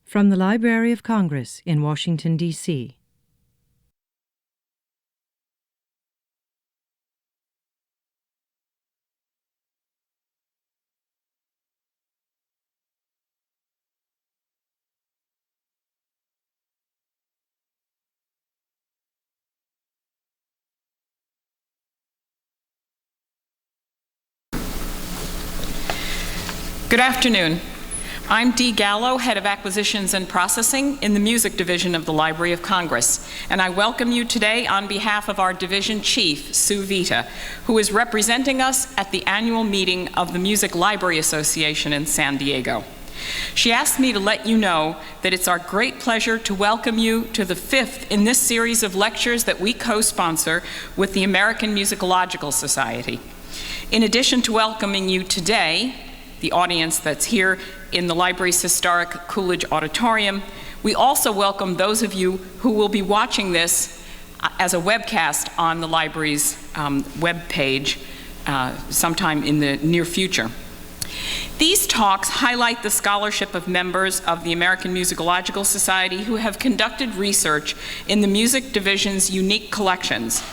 From the Library of Congress in Washington, D.C. Good afternoon. I'm Dee Gallo, Head of Acquisitions and Processing in the Music Division of the Library of Congress, and I welcome you today on behalf of our Division Chief, Sue Vita, who is representing us at the annual meeting of the Music Library Association in San Diego. She asked me to let you know that it's our great pleasure to welcome you to the fifth in this series of lectures that we co-sponsor with the American Musicological Society. In addition to welcoming you today, the audience that's here in the library's historic Coolidge Auditorium, we also welcome those of you who will be watching this as a webcast on the library's web page sometime in the near future. These talks highlight the scholarship of members of the American Musicological Society who have conducted research in the music division's unique collections.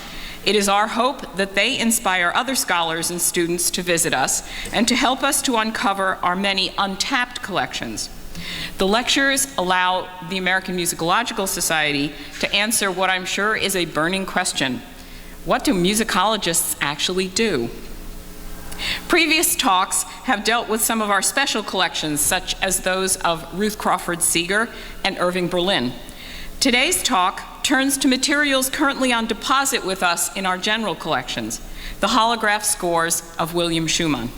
It is our hope that they inspire other scholars and students to visit us and to help us to uncover our many untapped collections. The lectures allow the American Musicological Society to answer what I'm sure is a burning question. What do musicologists actually do? Previous talks have dealt with some of our special collections, such as those of Ruth Crawford Seeger and Irving Berlin. Today's talk turns to materials currently on deposit with us in our general collections, the holograph scores of William Schuman.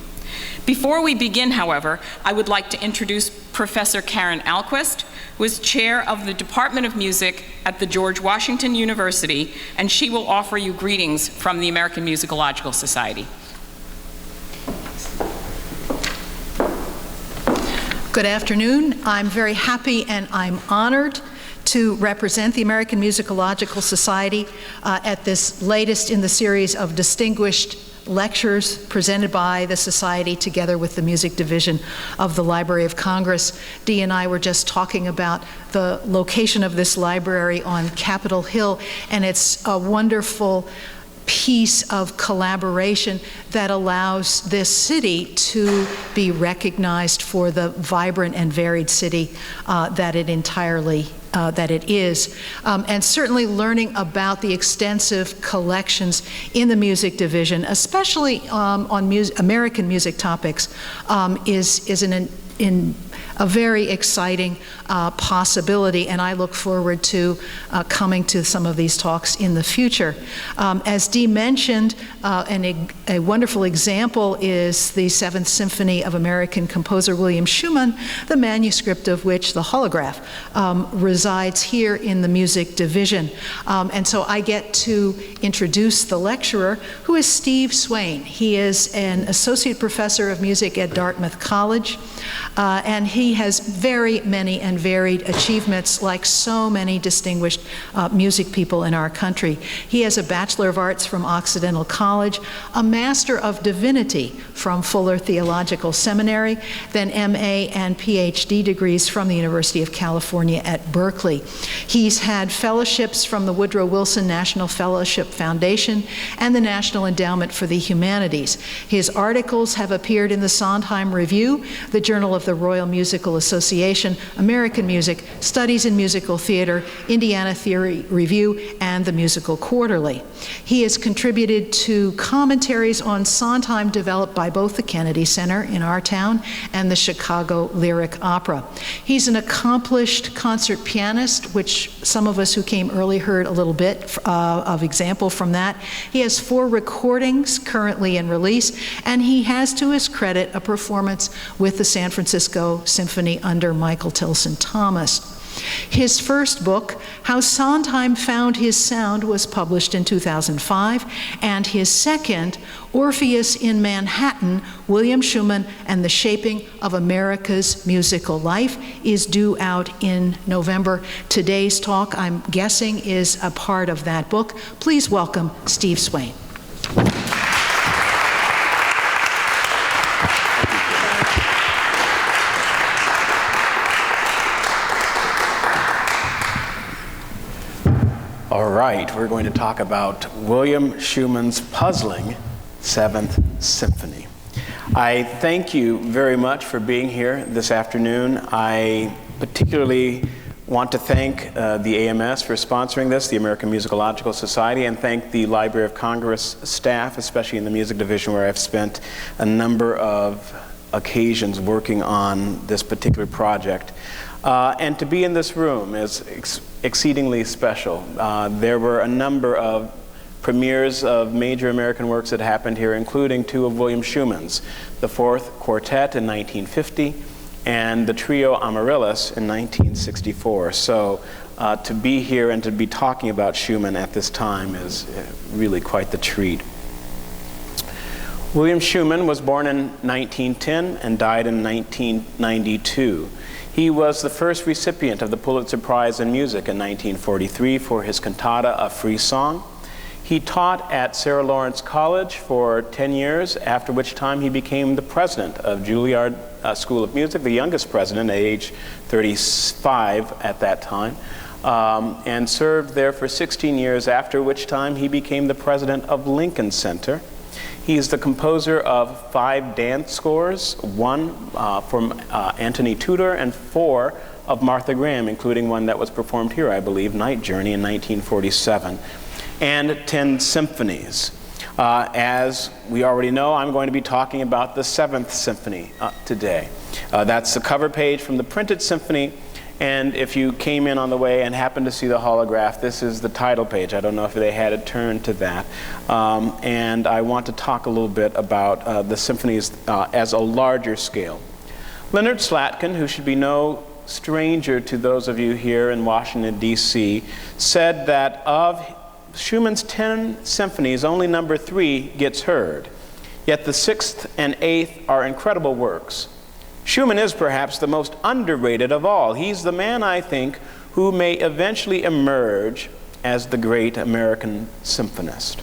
Before we begin, however, I would like to introduce Professor Karen Alquist, who is chair of the Department of Music at the George Washington University, and she will offer you greetings from the American Musicological Society. Good afternoon. I'm very happy and I'm honored to represent the American Musicological Society at this latest in the series of distinguished lectures presented by the Society together with the Music Division of the Library of Congress. Dee and I were just talking about the location of this library on Capitol Hill, and it's a wonderful piece of collaboration that allows this city to be recognized for the vibrant and varied city that it is. And certainly learning about the extensive collections in the music division, especially on American music topics, is a very exciting possibility, and I look forward to coming to some of these talks in the future. As Dee mentioned, a wonderful example is the Seventh Symphony of American composer William Schuman, the manuscript of which, the holograph, resides here in the music division. And so I get to introduce the lecturer, who is Steve Swayne. He is an associate professor of music at Dartmouth College, and he has very many and varied achievements, like so many distinguished music people in our country. He has a Bachelor of Arts from Occidental College, a Master of Divinity from Fuller Theological Seminary, then MA and PhD degrees from the University of California at Berkeley. He's had fellowships from the Woodrow Wilson National Fellowship Foundation and the National Endowment for the Humanities. His articles have appeared in the Sondheim Review, the Journal of the Royal Musical Association, American Music, Studies in Musical Theater, Indiana Theory Review, and the Musical Quarterly. He has contributed to commentaries on Sondheim developed by both the Kennedy Center in our town and the Chicago Lyric Opera. He's an accomplished concert pianist, which some of us who came early heard a little bit of example from that. He has 4 recordings currently in release, and he has to his credit a performance with the San Francisco Symphony under Michael Tilson Thomas. His first book, How Sondheim Found His Sound, was published in 2005, and his second, Orpheus in Manhattan, William Schuman and the Shaping of America's Musical Life, is due out in November. Today's talk, I'm guessing, is a part of that book. Please welcome Steve Swayne. right, we're going to talk about William Schumann's puzzling Seventh Symphony. I thank you very much for being here this afternoon. I particularly want to thank the AMS for sponsoring this, the American Musicological Society, and thank the Library of Congress staff, especially in the music division, where I've spent a number of occasions working on this particular project. And to be in this room is exceedingly special. There were a number of premieres of major American works that happened here, including two of William Schumann's, the Fourth Quartet in 1950 and the Trio Amaryllis in 1964. So to be here and to be talking about Schumann at this time is really quite the treat. William Schumann was born in 1910 and died in 1992. He was the first recipient of the Pulitzer Prize in Music in 1943 for his cantata, A Free Song. He taught at Sarah Lawrence College for 10 years, after which time he became the president of Juilliard School of Music, the youngest president at age 35 at that time, and served there for 16 years, after which time he became the president of Lincoln Center. He is the composer of 5 dance scores, 1 from Anthony Tudor and 4 of Martha Graham, including one that was performed here, I believe, Night Journey in 1947, and 10 symphonies. As we already know, I'm going to be talking about the Seventh Symphony today. That's the cover page from the printed symphony, and if you came in on the way and happened to see the holograph, this is the title page. I don't know if they had it turned to that. And I want to talk a little bit about the symphonies as a larger scale. Leonard Slatkin, who should be no stranger to those of you here in Washington, D.C., said that of Schumann's 10 symphonies, only number 3 gets heard. Yet the 6th and 8th are incredible works. Schumann is perhaps the most underrated of all. He's the man, I think, who may eventually emerge as the great American symphonist.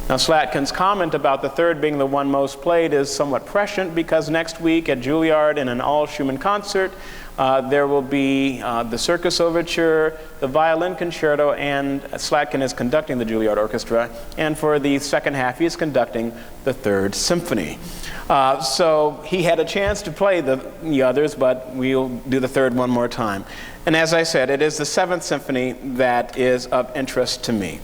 Now, Slatkin's comment about the 3rd being the one most played is somewhat prescient, because next week at Juilliard in an all-Schumann concert, there will be the Circus Overture, the Violin Concerto, and Slatkin is conducting the Juilliard Orchestra, and for the second half he is conducting the 3rd Symphony. So he had a chance to play the others, but we'll do the 3rd one more time. And as I said, it is the 7th Symphony that is of interest to me.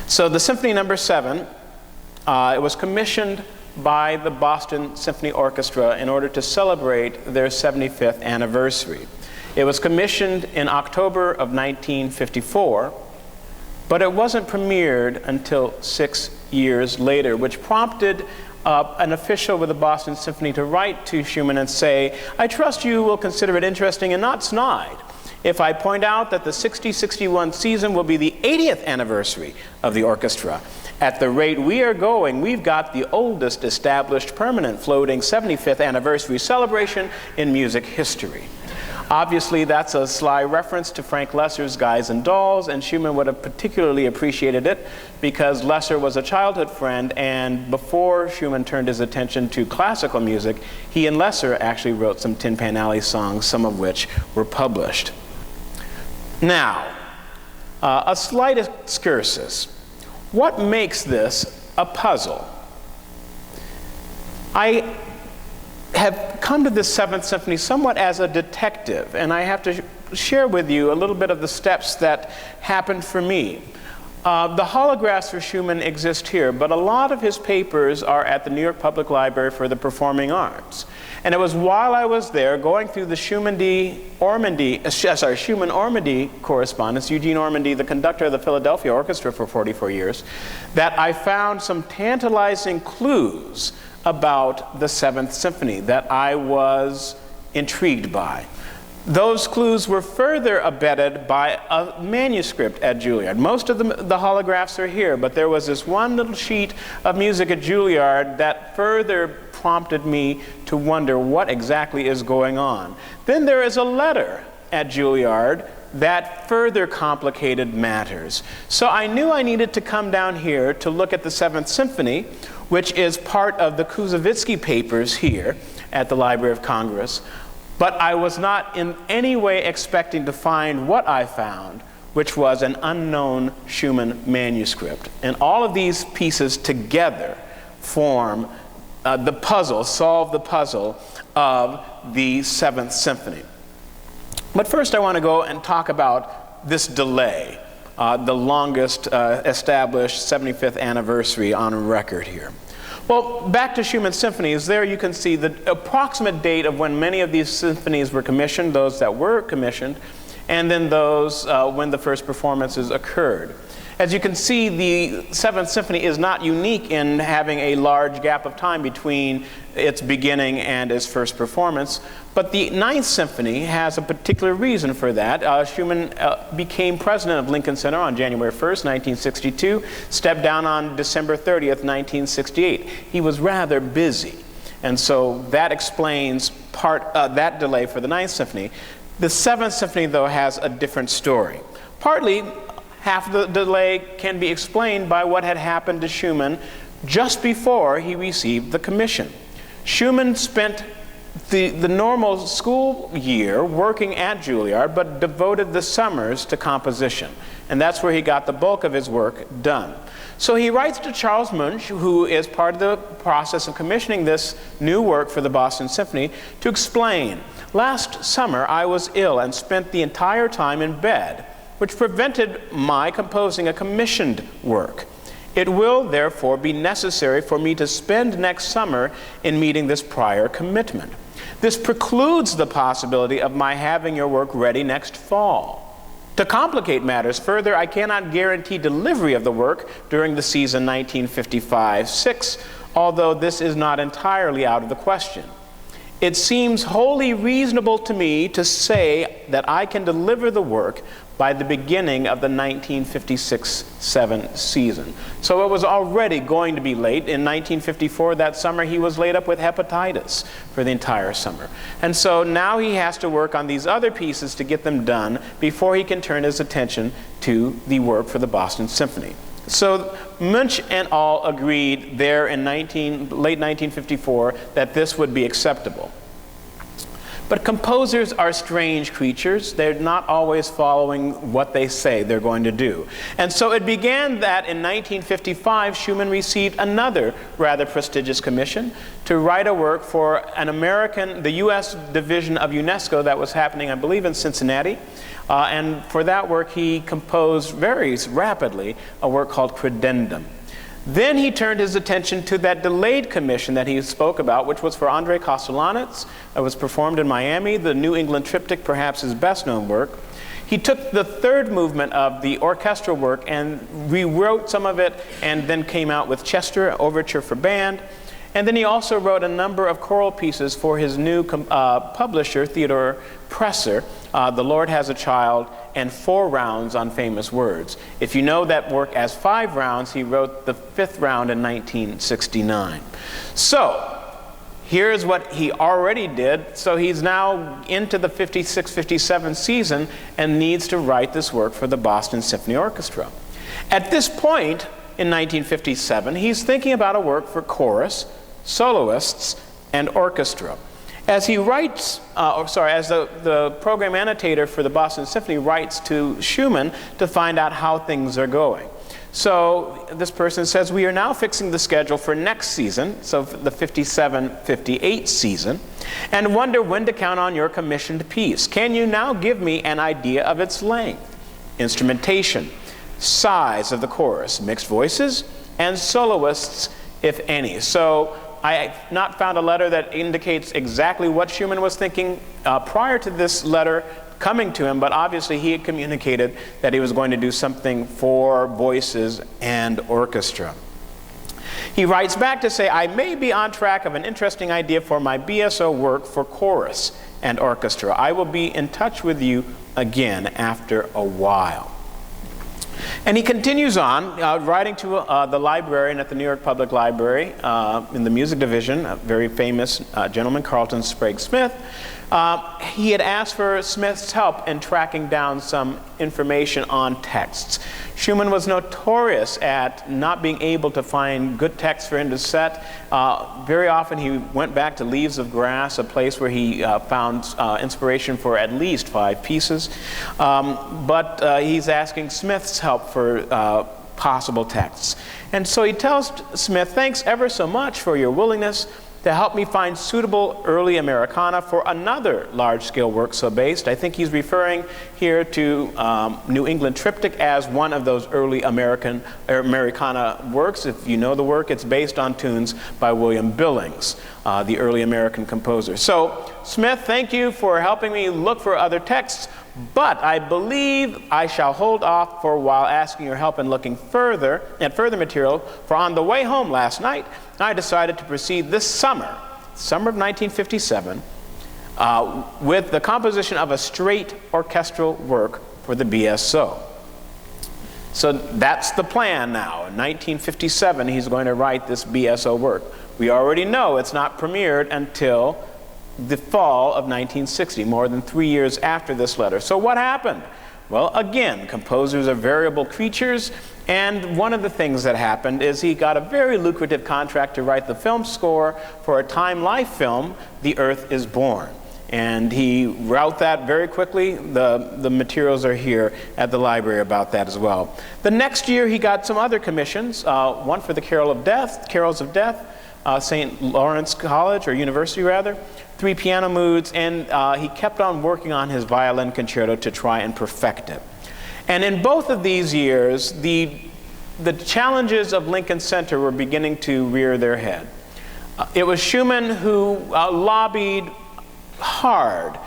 So the Symphony number 7, it was commissioned by the Boston Symphony Orchestra in order to celebrate their 75th anniversary. It was commissioned in October of 1954, but it wasn't premiered until 6 years later, which prompted an official with the Boston Symphony to write to Schumann and say, "I trust you will consider it interesting and not snide if I point out that the 60-61 season will be the 80th anniversary of the orchestra. At the rate we are going, we've got the oldest established permanent floating 75th anniversary celebration in music history." Obviously, that's a sly reference to Frank Loesser's Guys and Dolls, and Schumann would have particularly appreciated it because Loesser was a childhood friend, and before Schumann turned his attention to classical music, he and Loesser actually wrote some Tin Pan Alley songs, some of which were published. Now, a slight excursus. What makes this a puzzle? I have come to this 7th Symphony somewhat as a detective, and I have to share with you a little bit of the steps that happened for me. The holographs for Schumann exist here, but a lot of his papers are at the New York Public Library for the Performing Arts. And it was while I was there going through the Schumann-Ormandy correspondence, Eugene Ormandy, the conductor of the Philadelphia Orchestra for 44 years, that I found some tantalizing clues about the 7th Symphony that I was intrigued by. Those clues were further abetted by a manuscript at Juilliard. Most of the holographs are here, but there was this one little sheet of music at Juilliard that further prompted me to wonder what exactly is going on. Then there is a letter at Juilliard that further complicated matters. So I knew I needed to come down here to look at the 7th Symphony, which is part of the Koussevitzky papers here at the Library of Congress. But I was not in any way expecting to find what I found, which was an unknown Schumann manuscript. And all of these pieces together form the puzzle, solve the puzzle of the Seventh Symphony. But first I want to go and talk about this delay, the longest established 75th anniversary on record here. Well, back to Schumann's symphonies, there you can see the approximate date of when many of these symphonies were commissioned, those that were commissioned, and then those when the first performances occurred. As you can see, the Seventh Symphony is not unique in having a large gap of time between its beginning and its first performance, but the Ninth Symphony has a particular reason for that. Schumann became president of Lincoln Center on January 1st, 1962, stepped down on December 30th, 1968. He was rather busy, and so that explains that delay for the Ninth Symphony. The Seventh Symphony, though, has a different story. Partly, half of the delay can be explained by what had happened to Schumann just before he received the commission. Schumann spent the normal school year working at Juilliard, but devoted the summers to composition. And that's where he got the bulk of his work done. So he writes to Charles Munch, who is part of the process of commissioning this new work for the Boston Symphony, to explain, "Last summer I was ill and spent the entire time in bed, which prevented my composing a commissioned work. It will therefore be necessary for me to spend next summer in meeting this prior commitment. This precludes the possibility of my having your work ready next fall. To complicate matters further, I cannot guarantee delivery of the work during the season 1955-6, although this is not entirely out of the question. It seems wholly reasonable to me to say that I can deliver the work by the beginning of the 1956-7 season." So it was already going to be late. In 1954, that summer, he was laid up with hepatitis for the entire summer. And so now he has to work on these other pieces to get them done before he can turn his attention to the work for the Boston Symphony. So Munch and all agreed there in late 1954 that this would be acceptable. But composers are strange creatures. They're not always following what they say they're going to do. And so it began that in 1955, Schumann received another rather prestigious commission to write a work for the U.S. division of UNESCO that was happening, I believe, in Cincinnati. And for that work, he composed very rapidly a work called Credendum. Then he turned his attention to that delayed commission that he spoke about, which was for Andrei Kostelanetz. It was performed in Miami, the New England Triptych, perhaps his best-known work. He took the third movement of the orchestral work and rewrote some of it, and then came out with Chester, Overture for Band. And then he also wrote a number of choral pieces for his new publisher, Theodore Presser, The Lord Has a Child, and 4 rounds on famous words. If you know that work as 5 rounds, he wrote the 5th round in 1969. So, here's what he already did. So he's now into the 56-57 season and needs to write this work for the Boston Symphony Orchestra. At this point, in 1957, he's thinking about a work for chorus, soloists, and orchestra. As he writes, as the program annotator for the Boston Symphony writes to Schumann to find out how things are going. So this person says, "We are now fixing the schedule for next season," so the 57-58 season, "and wonder when to count on your commissioned piece. Can you now give me an idea of its length, instrumentation, size of the chorus, mixed voices, and soloists, if any?" So I have not found a letter that indicates exactly what Schumann was thinking prior to this letter coming to him, but obviously he had communicated that he was going to do something for voices and orchestra. He writes back to say, "I may be on track of an interesting idea for my BSO work for chorus and orchestra. I will be in touch with you again after a while." And he continues on, writing to the librarian at the New York Public Library in the music division, a very famous gentleman, Carlton Sprague Smith, He had asked for Smith's help in tracking down some information on texts. Schumann was notorious at not being able to find good texts for him to set. Very often he went back to Leaves of Grass, a place where he found inspiration for at least 5 pieces. But he's asking Smith's help for possible texts. And so he tells Smith, "Thanks ever so much for your willingness to help me find suitable early Americana for another large-scale work so based." I think he's referring here to New England Triptych as one of those early Americana works. If you know the work, it's based on tunes by William Billings, the early American composer. So, Smith, thank you for helping me look for other texts, but I believe I shall hold off for a while asking your help in looking further material, for on the way home last night, I decided to proceed this summer of 1957, with the composition of a straight orchestral work for the BSO. So that's the plan now. In 1957, he's going to write this BSO work. We already know it's not premiered until the fall of 1960, more than 3 years after this letter. So what happened? Well, again, composers are variable creatures, and one of the things that happened is he got a very lucrative contract to write the film score for a Time Life film, The Earth is Born. And he wrote that very quickly. The materials are here at the library about that as well. The next year he got some other commissions, one for the Carols of Death, St. Lawrence College, or University rather, 3 piano moods, and he kept on working on his Violin Concerto to try and perfect it. And in both of these years, the challenges of Lincoln Center were beginning to rear their head. It was Schumann who lobbied hard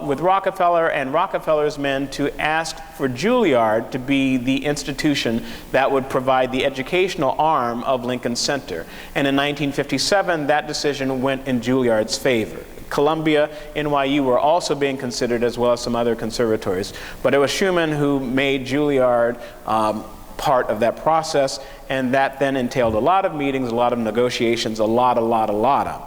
with Rockefeller and Rockefeller's men to ask for Juilliard to be the institution that would provide the educational arm of Lincoln Center. And in 1957, that decision went in Juilliard's favor. Columbia, NYU were also being considered, as well as some other conservatories. But it was Schumann who made Juilliard part of that process, and that then entailed a lot of meetings, a lot of negotiations, a lot of.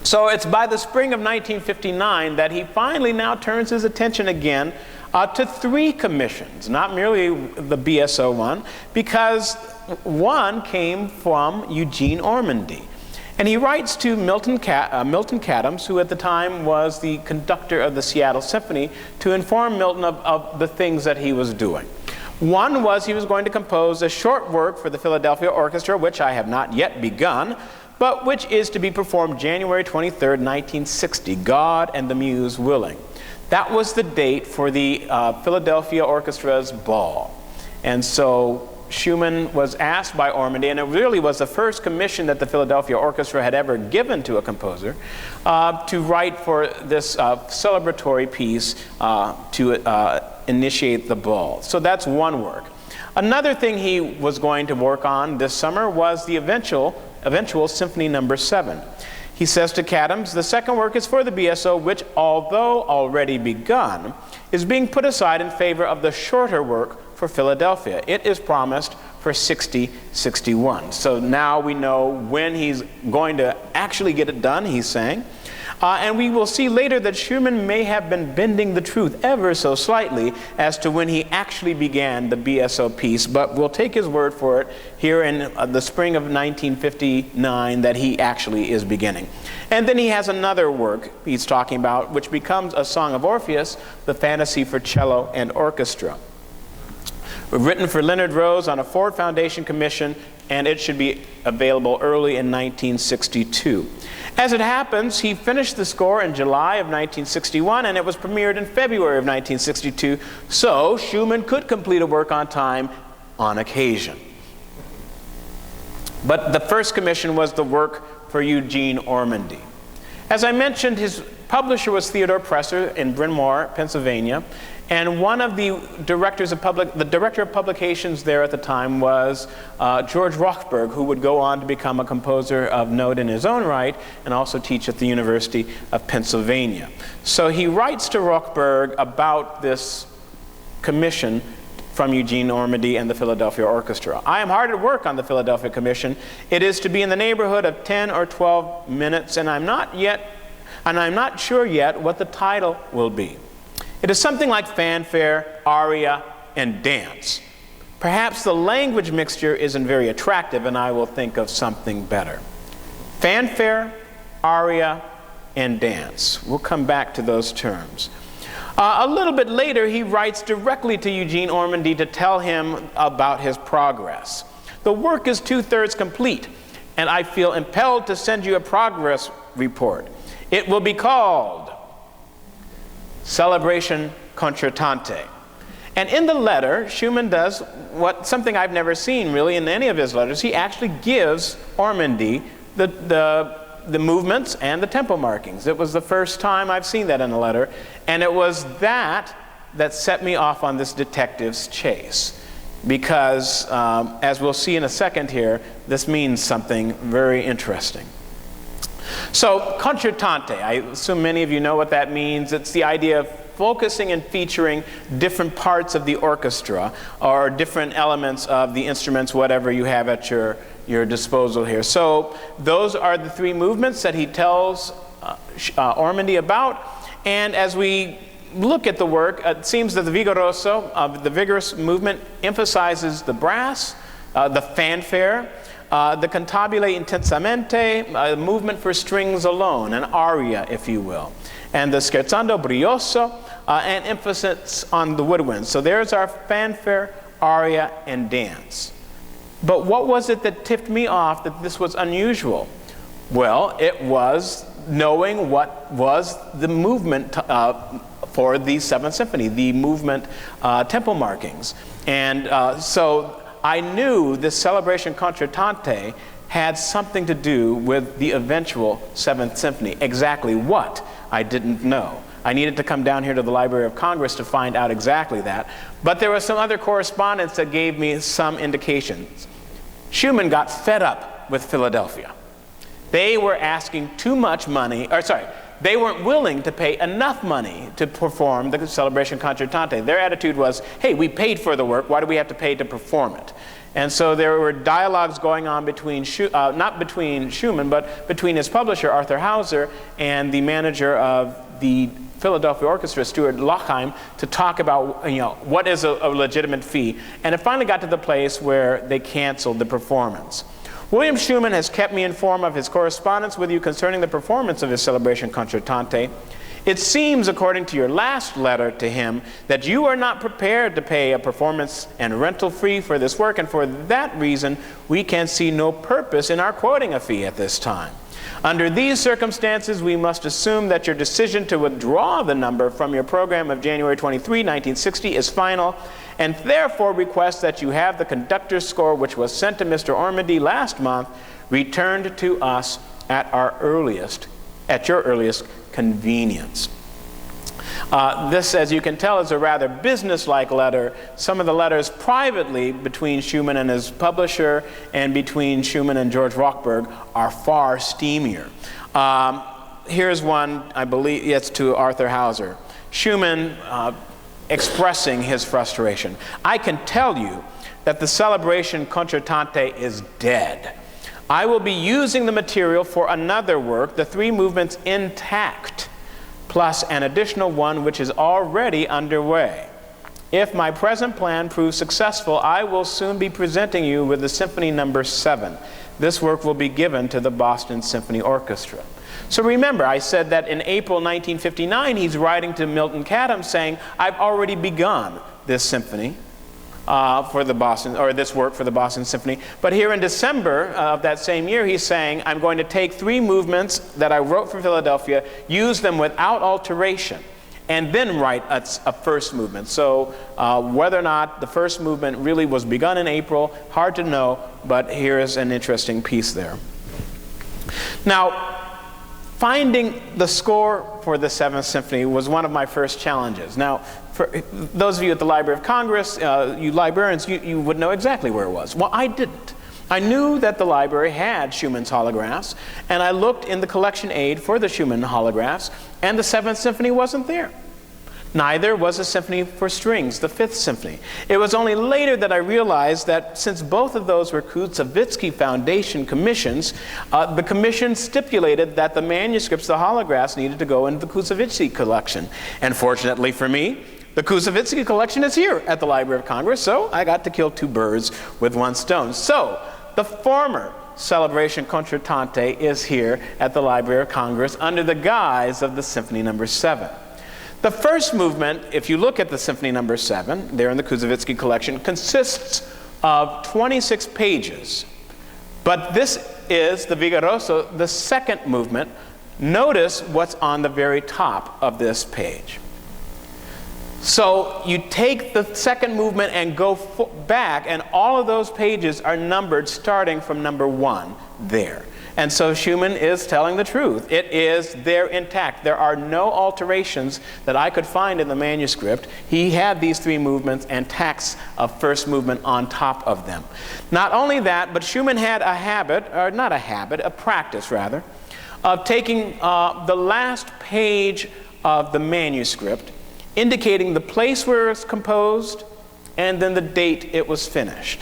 So it's by the spring of 1959 that he finally now turns his attention again to 3 commissions, not merely the BSO one, because one came from Eugene Ormandy. And he writes to Milton Cadams, who at the time was the conductor of the Seattle Symphony, to inform Milton of the things that he was doing. One was he was going to compose a short work for the Philadelphia Orchestra, which I have not yet begun, but which is to be performed January 23rd, 1960, God and the Muse willing. That was the date for the Philadelphia Orchestra's ball. And so Schumann was asked by Ormandy, and it really was the first commission that the Philadelphia Orchestra had ever given to a composer, to write for this celebratory piece to initiate the ball. So that's one work. Another thing he was going to work on this summer was the eventual Symphony No. 7. He says to Cadams, "The second work is for the BSO, which, although already begun, is being put aside in favor of the shorter work for Philadelphia. It is promised for 60-61. So now we know when he's going to actually get it done, he's saying. And we will see later that Schumann may have been bending the truth ever so slightly as to when he actually began the BSO piece, but we'll take his word for it here in the spring of 1959 that he actually is beginning. And then he has another work he's talking about, which becomes a song of Orpheus, the Fantasy for Cello and Orchestra. Written for Leonard Rose on a Ford Foundation commission, and it should be available early in 1962. As it happens, he finished the score in July of 1961, and it was premiered in February of 1962, so Schumann could complete a work on time on occasion. But the first commission was the work for Eugene Ormandy. As I mentioned, his publisher was Theodore Presser in Bryn Mawr, Pennsylvania, and one of the director of publications there at the time was George Rochberg, who would go on to become a composer of note in his own right and also teach at the University of Pennsylvania. So he writes to Rochberg about this commission from Eugene Ormandy and the Philadelphia Orchestra. "I am hard at work on the Philadelphia Commission. It is to be in the neighborhood of 10 or 12 minutes, and I'm not yet and I'm not sure yet what the title will be. It is something like fanfare, aria, and dance. Perhaps the language mixture isn't very attractive, and I will think of something better. Fanfare, aria, and dance. We'll come back to those terms. A little bit later, he writes directly to Eugene Ormandy to tell him about his progress. The work is 2/3 complete, and I feel impelled to send you a progress report. It will be called Celebration Concertante. And in the letter, Schuman does something I've never seen really in any of his letters. He actually gives Ormandy the movements and the tempo markings. It was the first time I've seen that in a letter, and it was that set me off on this detective's chase. Because, as we'll see in a second here, this means something very interesting. So, concertante, I assume many of you know what that means. It's the idea of focusing and featuring different parts of the orchestra or different elements of the instruments, whatever you have at your disposal here. So those are the three movements that he tells Ormandy about. And as we look at the work, it seems that the vigoroso, the vigorous movement, emphasizes the brass, the fanfare, the cantabile intensamente, a movement for strings alone, an aria, if you will, and the scherzando brioso, an emphasis on the woodwinds. So there's our fanfare, aria, and dance. But what was it that tipped me off that this was unusual? Well, it was knowing what was the movement for the Seventh Symphony, the movement tempo markings. And so I knew this Celebration Concertante had something to do with the eventual Seventh Symphony. Exactly what, I didn't know. I needed to come down here to the Library of Congress to find out exactly that. But there was some other correspondence that gave me some indications. Schuman got fed up with Philadelphia. They were asking too much money, they weren't willing to pay enough money to perform the Celebration Concertante. Their attitude was, hey, we paid for the work, why do we have to pay to perform it? And so there were dialogues going on between, not between Schuman, but between his publisher, Arthur Hauser, and the manager of the Philadelphia Orchestra, Stuart Lochheim, to talk about what is a legitimate fee. And it finally got to the place where they canceled the performance. William Schuman has kept me informed of his correspondence with you concerning the performance of his Celebration Concertante. It seems, according to your last letter to him, that you are not prepared to pay a performance and rental fee for this work, and for that reason, we can see no purpose in our quoting a fee at this time. Under these circumstances, we must assume that your decision to withdraw the number from your program of January 23, 1960 is final, and therefore request that you have the conductor's score, which was sent to Mr. Ormandy last month, returned to us at your earliest convenience. This, as you can tell, is a rather business-like letter. Some of the letters privately between Schuman and his publisher and between Schuman and George Rochberg are far steamier. Here's one, I believe, it's to Arthur Hauser. Schuman expressing his frustration. I can tell you that the Celebration Concertante is dead. I will be using the material for another work, the three movements intact, plus an additional one which is already underway. If my present plan proves successful, I will soon be presenting you with the Symphony No. 7. This work will be given to the Boston Symphony Orchestra. So remember, I said that in April 1959, he's writing to Milton Cadam saying, I've already begun this symphony for the Boston, or this work for the Boston Symphony. But here in December of that same year, he's saying, I'm going to take three movements that I wrote for Philadelphia, use them without alteration, and then write a first movement. So whether or not the first movement really was begun in April, hard to know, but here is an interesting piece there. Now, finding the score for the Seventh Symphony was one of my first challenges. Now, for those of you at the Library of Congress, you librarians, you would know exactly where it was. Well, I didn't. I knew that the library had Schumann's holographs, and I looked in the collection aid for the Schumann holographs, and the Seventh Symphony wasn't there. Neither was a symphony for strings, the Fifth Symphony. It was only later that I realized that since both of those were Koussevitzky Foundation commissions, the commission stipulated that the manuscripts, the holographs, needed to go into the Koussevitzky Collection. And fortunately for me, the Koussevitzky Collection is here at the Library of Congress, so I got to kill two birds with one stone. So, the former Celebration Concertante is here at the Library of Congress under the guise of the Symphony No. 7. The first movement, if you look at the Symphony No. 7, there in the Koussevitzky Collection, consists of 26 pages. But this is the Vigoroso, the second movement. Notice what's on the very top of this page. So you take the second movement and go back, and all of those pages are numbered starting from number 1 there. And so Schuman is telling the truth. It is there intact. There are no alterations that I could find in the manuscript. He had these 3 movements and tacks of first movement on top of them. Not only that, but Schuman had a habit, or not a habit, a practice rather, of taking the last page of the manuscript, indicating the place where it was composed and then the date it was finished.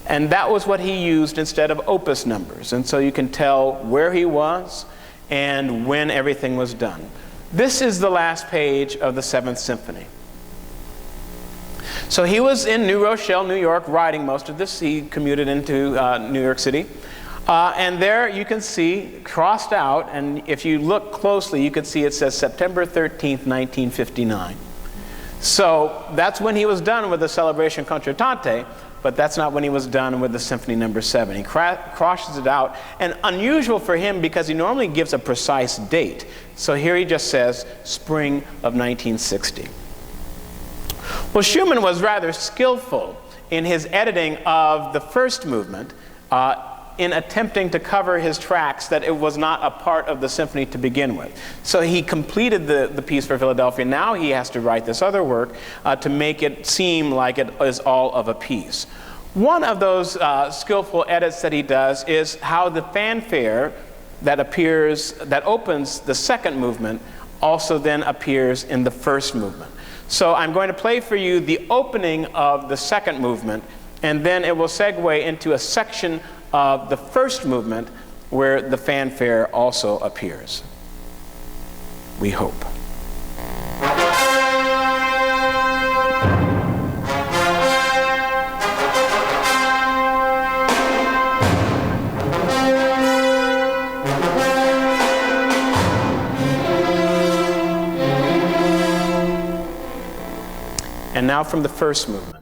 And that was what he used instead of opus numbers. And so you can tell where he was and when everything was done. This is the last page of the Seventh Symphony. So he was in New Rochelle, New York, writing most of this. He commuted into New York City. And there you can see, crossed out, and if you look closely, you can see it says September 13th, 1959. So that's when he was done with the Celebration Concertante, but that's not when he was done with the Symphony No. 7. He crosses it out, and unusual for him because he normally gives a precise date. So here he just says spring of 1960. Well, Schuman was rather skillful in his editing of the first movement in attempting to cover his tracks that it was not a part of the symphony to begin with. So he completed the piece for Philadelphia. Now he has to write this other work to make it seem like it is all of a piece. One of those skillful edits that he does is how the fanfare that appears, that opens the second movement, also then appears in the first movement. So I'm going to play for you the opening of the second movement, and then it will segue into a section of the first movement where the fanfare also appears. We hope. And now from the first movement.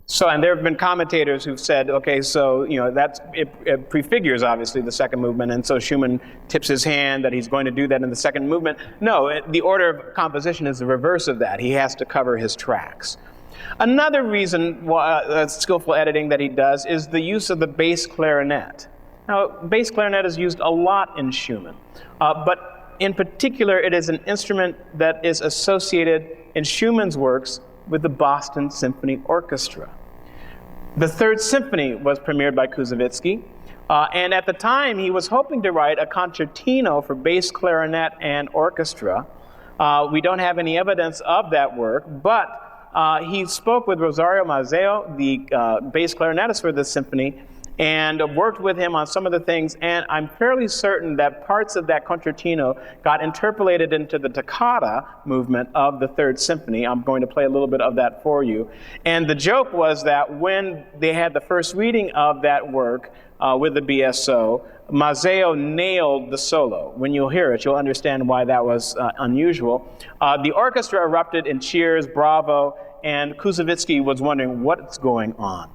So, and there have been commentators who've said, okay, so, you know, it prefigures, obviously, the second movement, and so Schumann tips his hand that he's going to do that in the second movement. No, the order of composition is the reverse of that. He has to cover his tracks. Another reason why skillful editing that he does is the use of the bass clarinet. Now, bass clarinet is used a lot in Schumann, but in particular, it is an instrument that is associated in Schumann's works with the Boston Symphony Orchestra. The Third Symphony was premiered by Koussevitzky, and at the time he was hoping to write a concertino for bass clarinet and orchestra. We don't have any evidence of that work, but he spoke with Rosario Mazzeo, the bass clarinetist for this symphony, and worked with him on some of the things, and I'm fairly certain that parts of that concertino got interpolated into the toccata movement of the Third Symphony. I'm going to play a little bit of that for you. And the joke was that when they had the first reading of that work with the BSO, Mazzeo nailed the solo. When you'll hear it, you'll understand why that was unusual. The orchestra erupted in cheers, bravo, and Koussevitzky was wondering what's going on.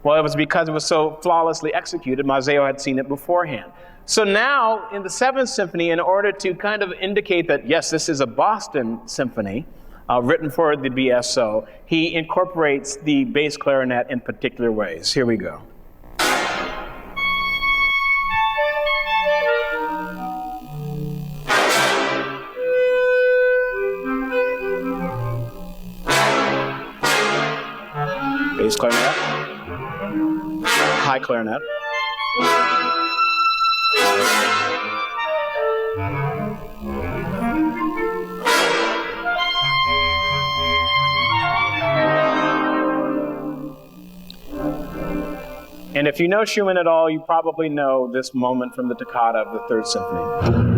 Well, it was because it was so flawlessly executed. Mazzeo had seen it beforehand. So now, in the Seventh Symphony, in order to kind of indicate that, yes, this is a Boston symphony written for the BSO, he incorporates the bass clarinet in particular ways. Here we go. bass clarinet, high clarinet, and if you know Schumann at all, you probably know this moment from the toccata of the Third Symphony.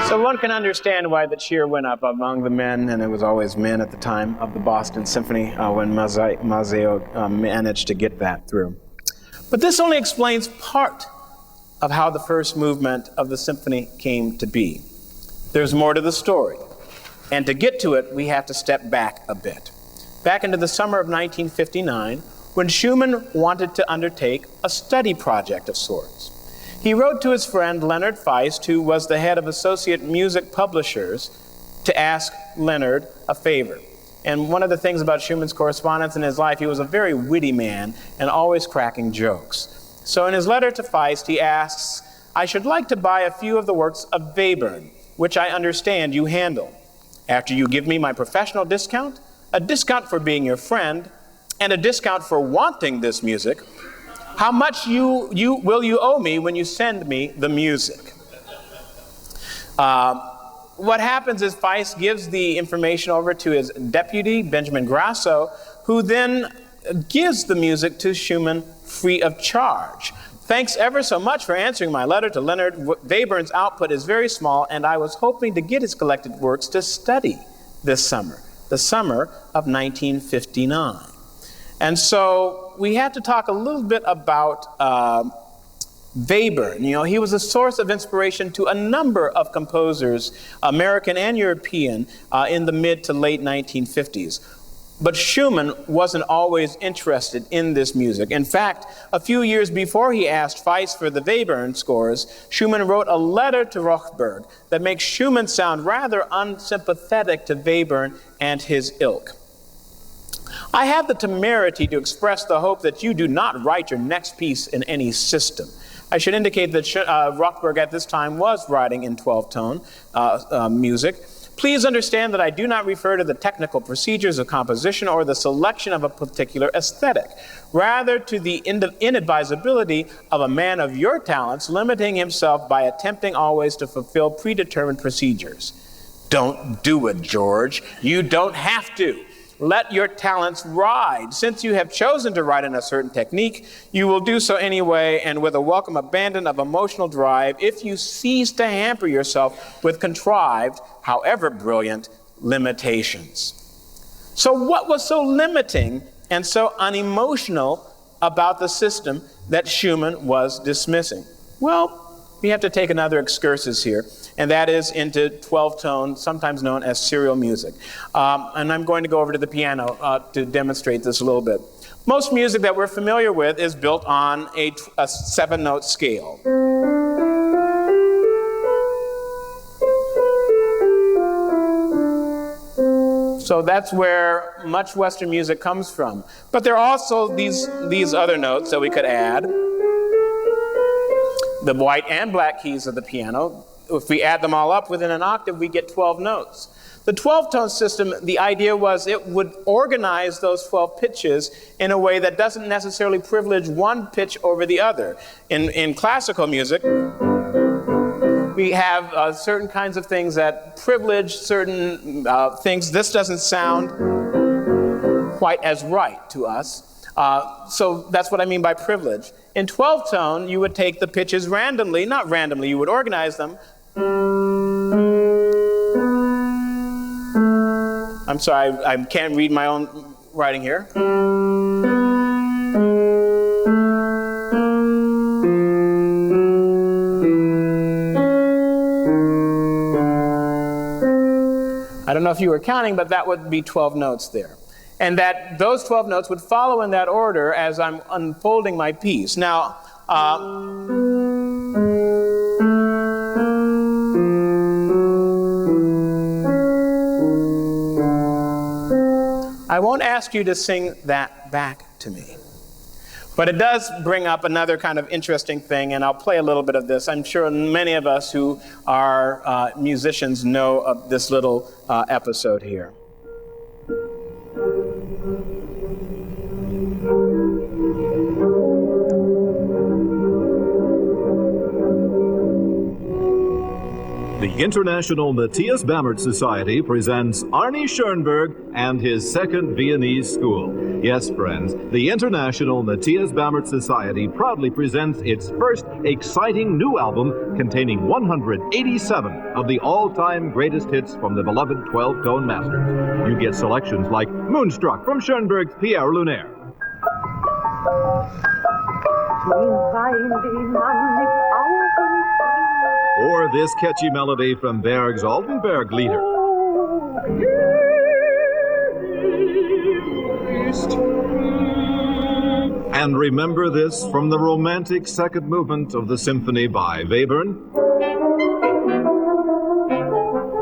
So one can understand why the cheer went up among the men, and it was always men at the time, of the Boston Symphony when Mazzeo managed to get that through. But this only explains part of how the first movement of the symphony came to be. There's more to the story. And to get to it, we have to step back a bit. Back into the summer of 1959, when Schumann wanted to undertake a study project of sorts. He wrote to his friend Leonard Feist, who was the head of Associate Music Publishers, to ask Leonard a favor. And one of the things about Schumann's correspondence in his life, he was a very witty man and always cracking jokes. So in his letter to Feist, he asks, "I should like to buy a few of the works of Webern, which I understand you handle. After you give me my professional discount, a discount for being your friend, and a discount for wanting this music, how much will you owe me when you send me the music?" What happens is Feist gives the information over to his deputy, Benjamin Grasso, who then gives the music to Schumann free of charge. "Thanks ever so much for answering my letter to Leonard. Webern's output is very small, and I was hoping to get his collected works to study this summer," the summer of 1959. And so we have to talk a little bit about Webern. You know, he was a source of inspiration to a number of composers, American and European, in the mid to late 1950s. But Schumann wasn't always interested in this music. In fact, a few years before he asked Feist for the Webern scores, Schumann wrote a letter to Rochberg that makes Schumann sound rather unsympathetic to Webern and his ilk. "I have the temerity to express the hope that you do not write your next piece in any system." I should indicate that Rochberg at this time was writing in 12-tone music. "Please understand that I do not refer to the technical procedures of composition or the selection of a particular aesthetic, rather to the inadvisability of a man of your talents limiting himself by attempting always to fulfill predetermined procedures." Don't do it, George. You don't have to. Let your talents ride. Since you have chosen to write in a certain technique, you will do so anyway, and with a welcome abandon of emotional drive, if you cease to hamper yourself with contrived, however brilliant, limitations. So what was so limiting and so unemotional about the system that Schumann was dismissing? Well, we have to take another excursus here, and that is into 12-tone, sometimes known as serial music. And I'm going to go over to the piano to demonstrate this a little bit. Most music that we're familiar with is built on a 7-note scale. So that's where much Western music comes from. But there are also these other notes that we could add. The white and black keys of the piano. If we add them all up within an octave, we get 12 notes. The 12-tone system, the idea was it would organize those 12 pitches in a way that doesn't necessarily privilege one pitch over the other. In classical music, we have certain kinds of things that privilege certain things. This doesn't sound quite as right to us. So that's what I mean by privilege. In 12-tone, you would take the pitches randomly, not randomly, you would organize them. I'm sorry, I can't read my own writing here. I don't know if you were counting, but that would be 12 notes there. And that those 12 notes would follow in that order as I'm unfolding my piece. Now, I won't ask you to sing that back to me. But it does bring up another kind of interesting thing, and I'll play a little bit of this. I'm sure many of us who are musicians know of this little episode here. The International Matthias Bamert Society presents Arnie Schoenberg and his second Viennese school. Yes, friends, the International Matthias Bamert Society proudly presents its first exciting new album containing 187 of the all-time greatest hits from the beloved 12-tone masters. You get selections like Moonstruck from Schoenberg's Pierre Lunaire. Or this catchy melody from Berg's Altenberg Lieder. And remember this from the romantic second movement of the symphony by Webern.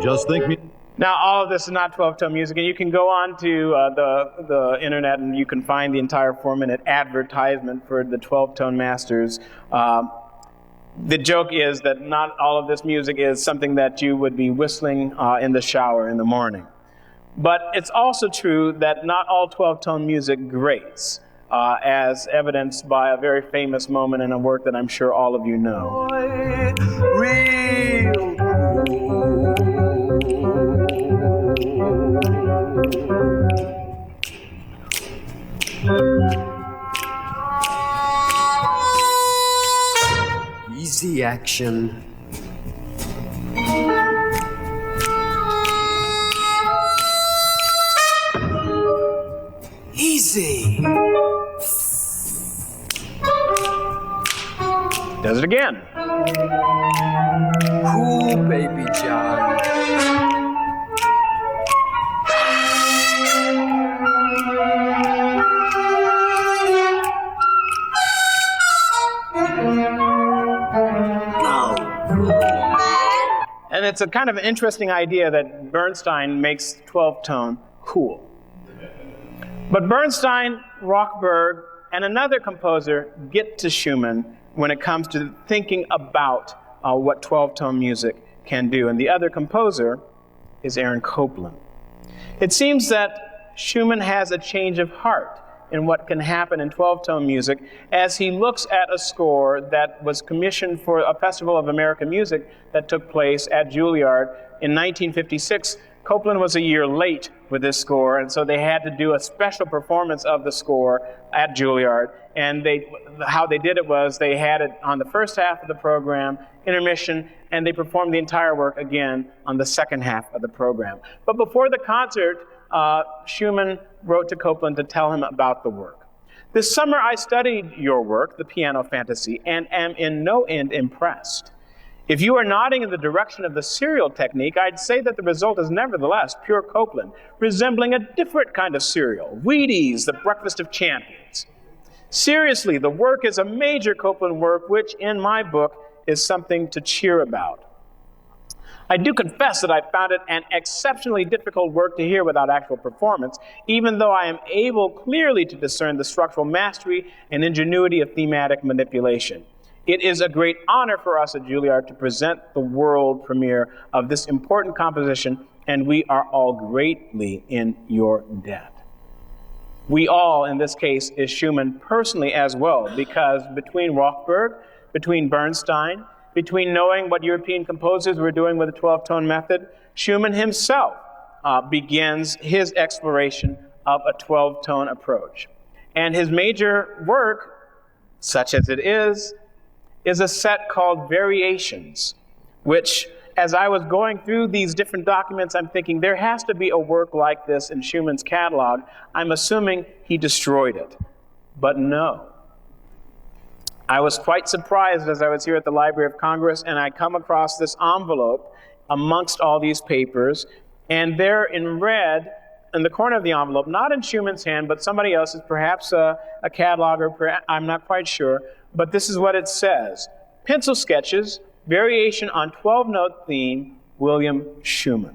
Just think me. Now, all of this is not 12-tone music, and you can go on to the internet and you can find the entire 4-minute advertisement for the 12-tone masters. The joke is that not all of this music is something that you would be whistling in the shower in the morning. But it's also true that not all 12-tone music grates, as evidenced by a very famous moment in a work that I'm sure all of you know. Easy action. Easy. Does it again. Cool, baby John. And it's a kind of interesting idea that Bernstein makes 12-tone cool. But Bernstein, Rochberg, and another composer get to Schumann when it comes to thinking about what 12-tone music can do. And the other composer is Aaron Copland. It seems that Schumann has a change of heart in what can happen in 12-tone music as he looks at a score that was commissioned for a Festival of American Music that took place at Juilliard in 1956. Copland was a year late with this score, and so they had to do a special performance of the score at Juilliard. And how they did it was they had it on the first half of the program, intermission, and they performed the entire work again on the second half of the program. But before the concert, Schumann wrote to Copland to tell him about the work. This summer I studied your work, The Piano Fantasy, and am in no end impressed. If you are nodding in the direction of the serial technique, I'd say that the result is nevertheless pure Copland, resembling a different kind of serial, Wheaties, The Breakfast of Champions. Seriously, the work is a major Copland work, which in my book is something to cheer about. I do confess that I found it an exceptionally difficult work to hear without actual performance, even though I am able clearly to discern the structural mastery and ingenuity of thematic manipulation. It is a great honor for us at Juilliard to present the world premiere of this important composition, and we are all greatly in your debt. We all, in this case, is Schumann personally as well, because between Rochberg, between Bernstein, between knowing what European composers were doing with the 12-tone method, Schumann himself begins his exploration of a 12-tone approach. And his major work, such as it is a set called Variations, which, as I was going through these different documents, I'm thinking there has to be a work like this in Schumann's catalog. I'm assuming he destroyed it. But no. I was quite surprised as I was here at the Library of Congress, and I come across this envelope amongst all these papers, and there in red, in the corner of the envelope, not in Schumann's hand, but somebody else's, perhaps a cataloger, I'm not quite sure, but this is what it says. Pencil sketches, variation on 12-note theme, William Schuman.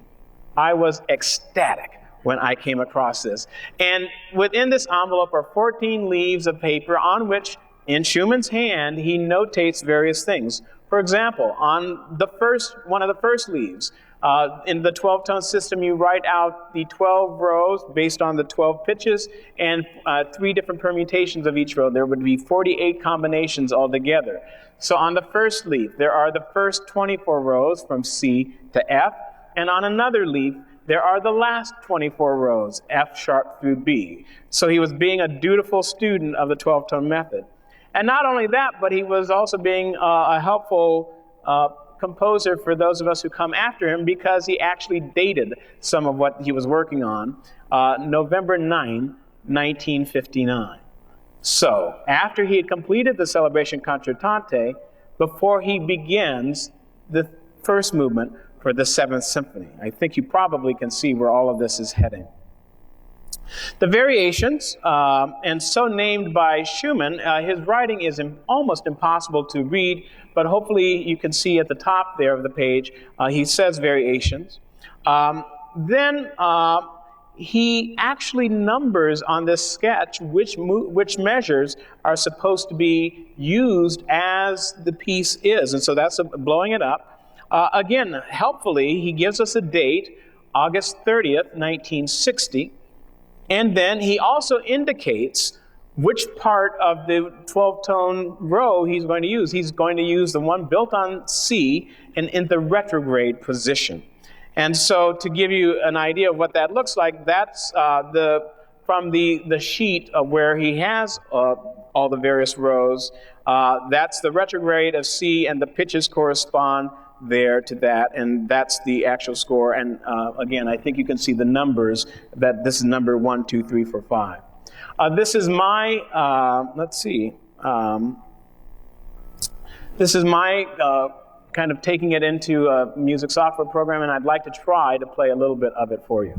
I was ecstatic when I came across this. And within this envelope are 14 leaves of paper on which, in Schumann's hand, he notates various things. For example, on one of the first leaves, in the 12-tone system, you write out the 12 rows based on the 12 pitches and 3 different permutations of each row. There would be 48 combinations altogether. So on the first leaf, there are the first 24 rows from C to F, and on another leaf, there are the last 24 rows, F sharp through B. So he was being a dutiful student of the 12-tone method. And not only that, but he was also being a helpful composer for those of us who come after him, because he actually dated some of what he was working on, November 9, 1959. So, after he had completed the Celebration Concertante, before he begins the first movement for the Seventh Symphony. I think you probably can see where all of this is heading. The variations, and so named by Schumann, his writing is almost impossible to read, but hopefully you can see at the top there of the page, he says variations. Then he actually numbers on this sketch which measures are supposed to be used as the piece is, and so that's blowing it up. Again, helpfully, he gives us a date, August 30th, 1960, and then he also indicates which part of the 12-tone row he's going to use. He's going to use the one built on C and in the retrograde position. And so to give you an idea of what that looks like, that's from the sheet of where he has all the various rows. That's the retrograde of C, and the pitches correspond there to that, and that's the actual score. And again, I think you can see the numbers, that this is number 1, 2, 3, 4, 5. This is my, this is my kind of taking it into a music software program, and I'd like to try to play a little bit of it for you.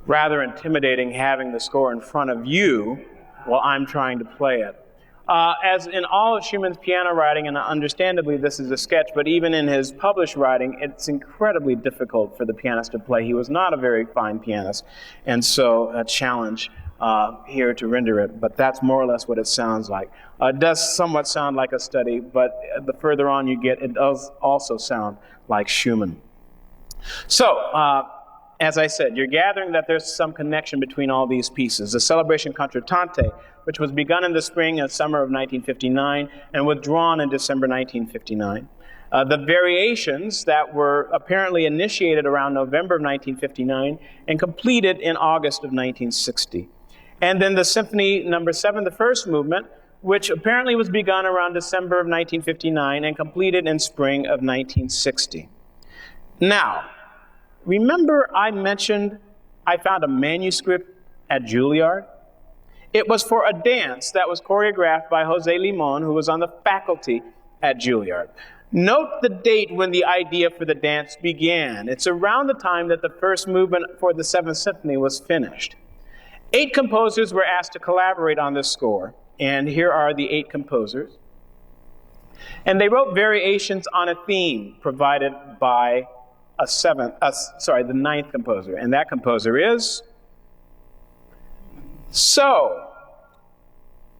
Rather intimidating having the score in front of you while I'm trying to play it. As in all of Schumann's piano writing, and understandably this is a sketch, but even in his published writing, it's incredibly difficult for the pianist to play. He was not a very fine pianist, and so a challenge here to render it, but that's more or less what it sounds like. It does somewhat sound like a study, but the further on you get, it does also sound like Schumann. So, as I said, you're gathering that there's some connection between all these pieces. The Celebration Concertante, which was begun in the spring and summer of 1959 and withdrawn in December 1959. The variations that were apparently initiated around November of 1959 and completed in August of 1960. And then the Symphony Number 7, the first movement, which apparently was begun around December of 1959 and completed in spring of 1960. Now, remember I mentioned I found a manuscript at Juilliard. It was for a dance that was choreographed by Jose Limón, who was on the faculty at Juilliard. Note the date when the idea for the dance began. It's around the time that the first movement for the Seventh Symphony was finished. 8 composers were asked to collaborate on this score, and here are the 8 composers. And they wrote variations on a theme provided by the 9th composer, and that composer is... So,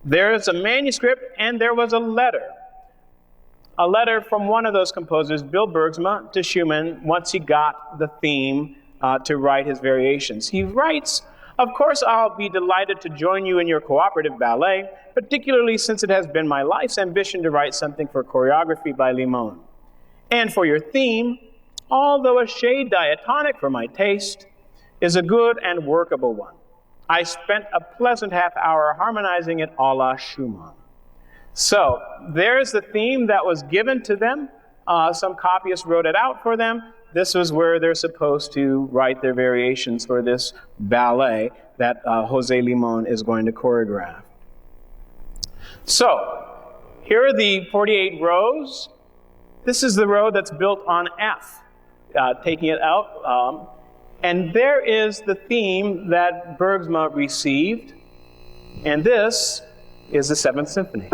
there is a manuscript and there was a letter. A letter from one of those composers, Bill Bergsma, to Schuman once he got the theme to write his variations. He writes, "Of course, I'll be delighted to join you in your cooperative ballet, particularly since it has been my life's ambition to write something for choreography by Limón. And for your theme, although a shade diatonic for my taste, is a good and workable one. I spent a pleasant half hour harmonizing it a la Schumann." So there's the theme that was given to them. Some copyists wrote it out for them. This was where they're supposed to write their variations for this ballet that Jose Limón is going to choreograph. So here are the 48 rows. This is the row that's built on F. Taking it out, and there is the theme that Bergsma received, and this is the Seventh Symphony.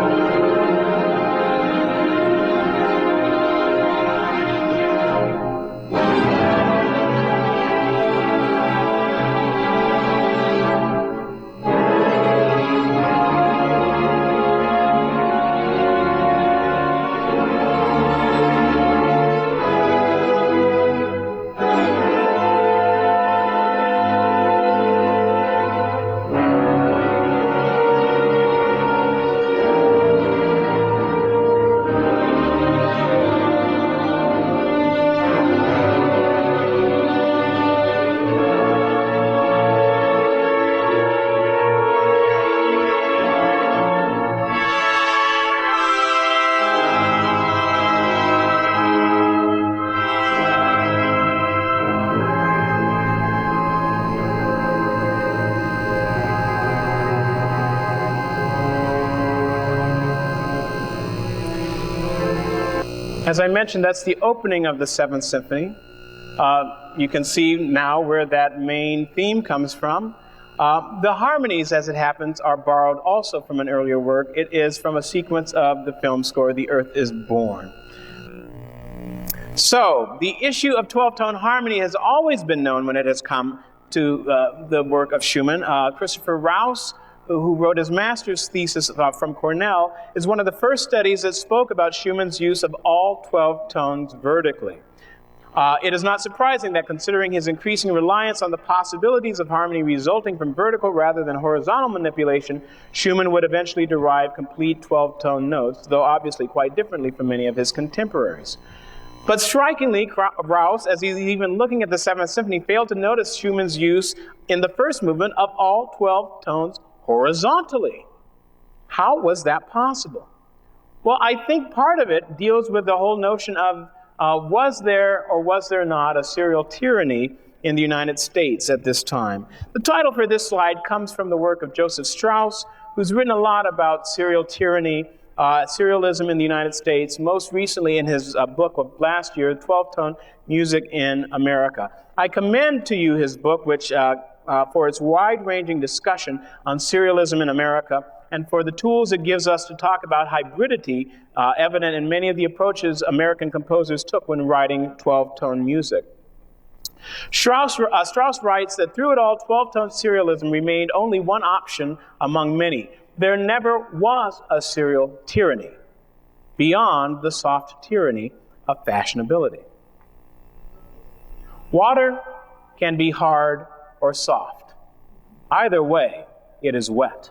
As I mentioned, that's the opening of the Seventh Symphony. You can see now where that main theme comes from. The harmonies, as it happens, are borrowed also from an earlier work. It is from a sequence of the film score, The Earth is Born. So, the issue of 12-tone harmony has always been known when it has come to the work of Schumann. Christopher Rouse, who wrote his master's thesis from Cornell, is one of the first studies that spoke about Schumann's use of all 12 tones vertically. It is not surprising that, considering his increasing reliance on the possibilities of harmony resulting from vertical rather than horizontal manipulation, Schumann would eventually derive complete 12-tone notes, though obviously quite differently from many of his contemporaries. But strikingly, Rouse, as he's even looking at the Seventh Symphony, failed to notice Schumann's use in the first movement of all 12 tones horizontally. How was that possible? Well, I think part of it deals with the whole notion of was there or was there not a serial tyranny in the United States at this time? The title for this slide comes from the work of Joseph Strauss, who's written a lot about serial tyranny, serialism in the United States, most recently in his book of last year, 12-Tone Music in America. I commend to you his book, which for its wide-ranging discussion on serialism in America, and for the tools it gives us to talk about hybridity, evident in many of the approaches American composers took when writing 12-tone music. Strauss writes that through it all, 12-tone serialism remained only one option among many. There never was a serial tyranny beyond the soft tyranny of fashionability. Water can be hard or soft. Either way, it is wet.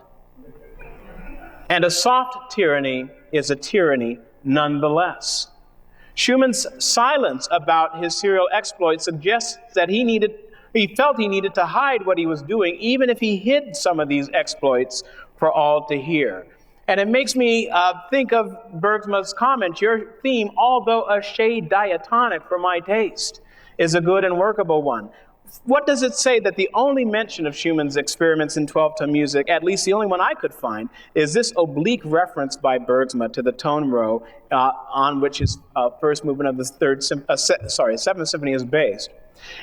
And a soft tyranny is a tyranny nonetheless. Schumann's silence about his serial exploits suggests that he felt he needed to hide what he was doing, even if he hid some of these exploits for all to hear. And it makes me think of Bergsma's comment, your theme, although a shade diatonic for my taste, is a good and workable one. What does it say that the only mention of Schumann's experiments in 12-tone music, at least the only one I could find, is this oblique reference by Bergsma to the tone row on which his first movement of the Seventh Symphony is based?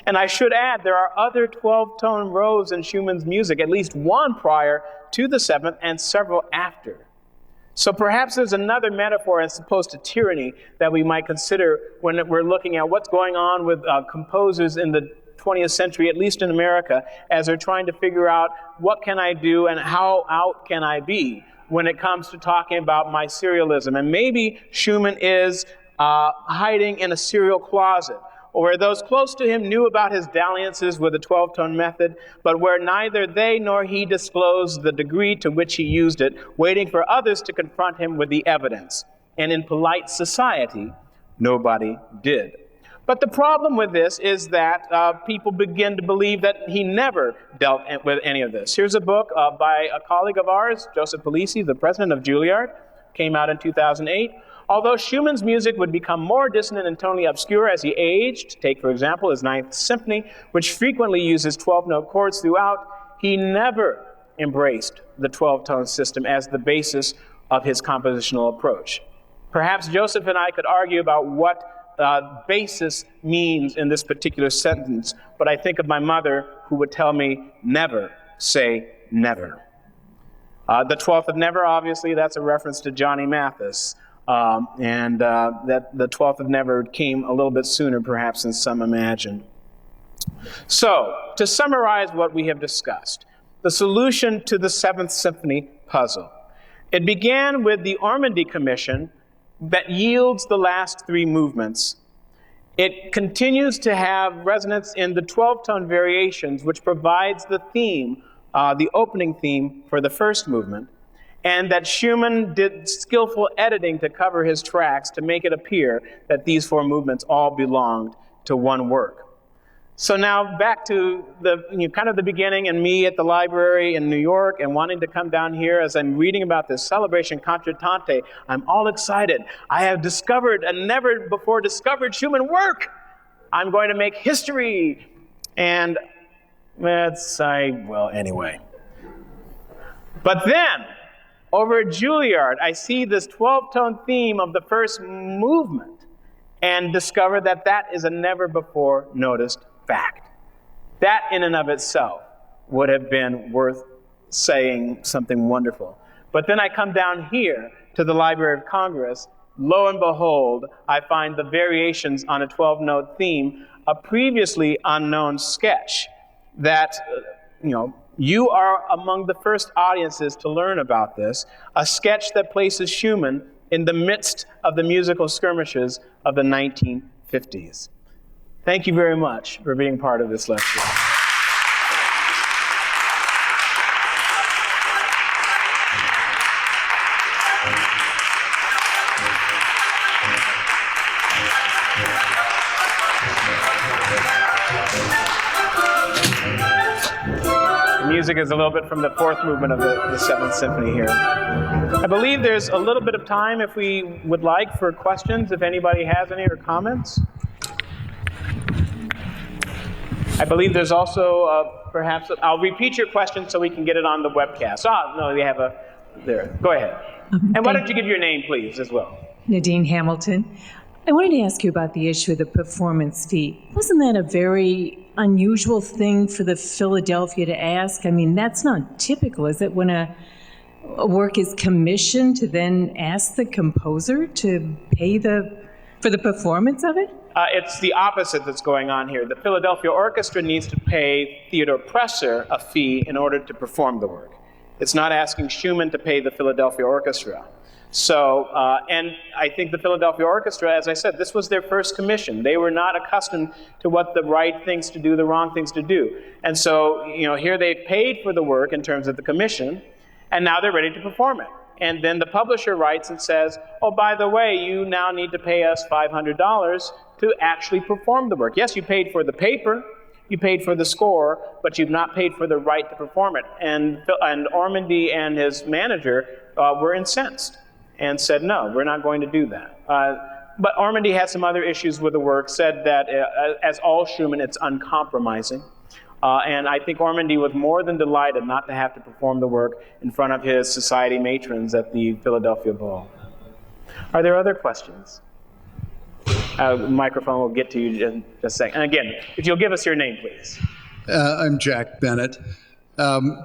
And I should add, there are other 12-tone rows in Schumann's music, at least one prior to the seventh and several after. So perhaps there's another metaphor as opposed to tyranny that we might consider when we're looking at what's going on with composers in the 20th century, at least in America, as they're trying to figure out what can I do and how out can I be when it comes to talking about my serialism. And maybe Schumann is hiding in a serial closet, or where those close to him knew about his dalliances with the 12-tone method, but where neither they nor he disclosed the degree to which he used it, waiting for others to confront him with the evidence. And in polite society, nobody did. But the problem with this is that people begin to believe that he never dealt with any of this. Here's a book by a colleague of ours, Joseph Polisi, the president of Juilliard, came out in 2008. Although Schumann's music would become more dissonant and tonally obscure as he aged, take, for example, his Ninth Symphony, which frequently uses 12-note chords throughout, he never embraced the 12-tone system as the basis of his compositional approach. Perhaps Joseph and I could argue about what basis means in this particular sentence, but I think of my mother who would tell me, never say never. The 12th of never, obviously, that's a reference to Johnny Mathis. That the 12th of never came a little bit sooner, perhaps, than some imagined. So, to summarize what we have discussed, the solution to the Seventh Symphony puzzle. It began with the Ormandy Commission that yields the last three movements. It continues to have resonance in the 12-tone variations, which provides the theme, the opening theme for the first movement, and that Schumann did skillful editing to cover his tracks to make it appear that these four movements all belonged to one work. So now back to the beginning, and me at the library in New York and wanting to come down here as I'm reading about this Celebration Concertante. I'm all excited. I have discovered a never before discovered Schumann work. I'm going to make history. And anyway. But then, over at Juilliard, I see this 12-tone theme of the first movement and discover that that is a never before noticed fact. That in and of itself would have been worth saying something wonderful. But then I come down here to the Library of Congress. Lo and behold, I find the variations on a 12-note theme, a previously unknown sketch that, you are among the first audiences to learn about this, a sketch that places Schumann in the midst of the musical skirmishes of the 1950s. Thank you very much for being part of this lecture. The music is a little bit from the fourth movement of the Seventh Symphony here. I believe there's a little bit of time, if we would like, for questions, if anybody has any or comments. I believe there's also perhaps, I'll repeat your question so we can get it on the webcast. No, we have there. Go ahead. And why don't you give your name, please, as well? Nadine Hamilton. I wanted to ask you about the issue of the performance fee. Wasn't that a very unusual thing for the Philadelphia to ask? I mean, that's not typical, is it, when a work is commissioned to then ask the composer to pay for the performance of it? It's the opposite that's going on here. The Philadelphia Orchestra needs to pay Theodore Presser a fee in order to perform the work. It's not asking Schumann to pay the Philadelphia Orchestra. So, and I think the Philadelphia Orchestra, as I said, this was their first commission. They were not accustomed to what the right things to do, the wrong things to do. And so, here they paid for the work in terms of the commission, and now they're ready to perform it. And then the publisher writes and says, oh, by the way, you now need to pay us $500 to actually perform the work. Yes, you paid for the paper, you paid for the score, but you've not paid for the right to perform it. And Ormandy and his manager were incensed and said, no, we're not going to do that. But Ormandy had some other issues with the work, said that, as all Schumann, it's uncompromising. And I think Ormandy was more than delighted not to have to perform the work in front of his society matrons at the Philadelphia Ball. Are there other questions? The microphone will get to you in just a second. And again, if you'll give us your name, please. I'm Jack Bennett.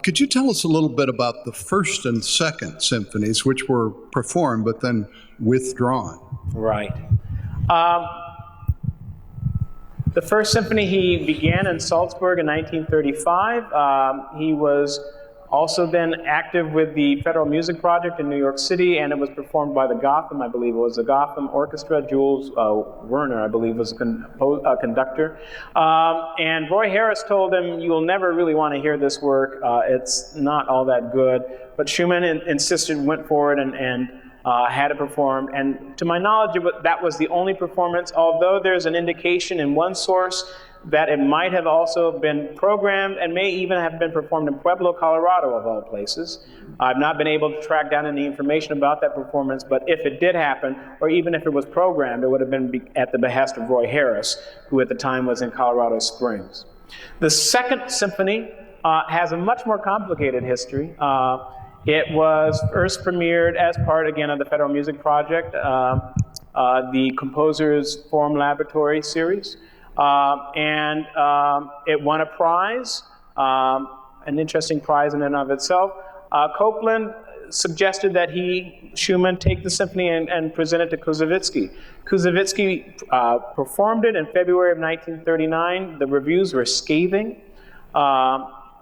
Could you tell us a little bit about the first and second symphonies, which were performed but then withdrawn? Right. The first symphony he began in Salzburg in 1935. He was also then active with the Federal Music Project in New York City, and it was performed by the Gotham, I believe it was the Gotham Orchestra. Jules Werner, I believe, was a conductor. And Roy Harris told him, "You will never really want to hear this work. It's not all that good." But Schumann insisted, went forward, and had it performed. And to my knowledge, that was the only performance, although there's an indication in one source that it might have also been programmed and may even have been performed in Pueblo, Colorado, of all places. I've not been able to track down any information about that performance, but if it did happen, or even if it was programmed, it would have been at the behest of Roy Harris, who at the time was in Colorado Springs. The second symphony has a much more complicated history. It was first premiered as part, again, of the Federal Music Project, the Composers Forum Laboratory series. And it won a prize, an interesting prize in and of itself. Copland suggested that Schumann, take the symphony and present it to Koussevitzky. Koussevitzky performed it in February of 1939. The reviews were scathing.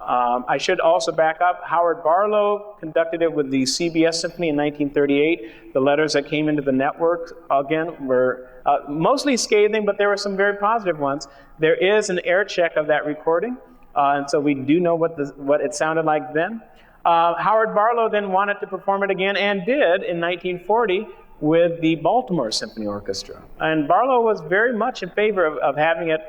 I should also back up. Howard Barlow conducted it with the CBS Symphony in 1938. The letters that came into the network, again, were mostly scathing, but there were some very positive ones. There is an air check of that recording, and so we do know what it sounded like then. Howard Barlow then wanted to perform it again, and did in 1940 with the Baltimore Symphony Orchestra. And Barlow was very much in favor of having it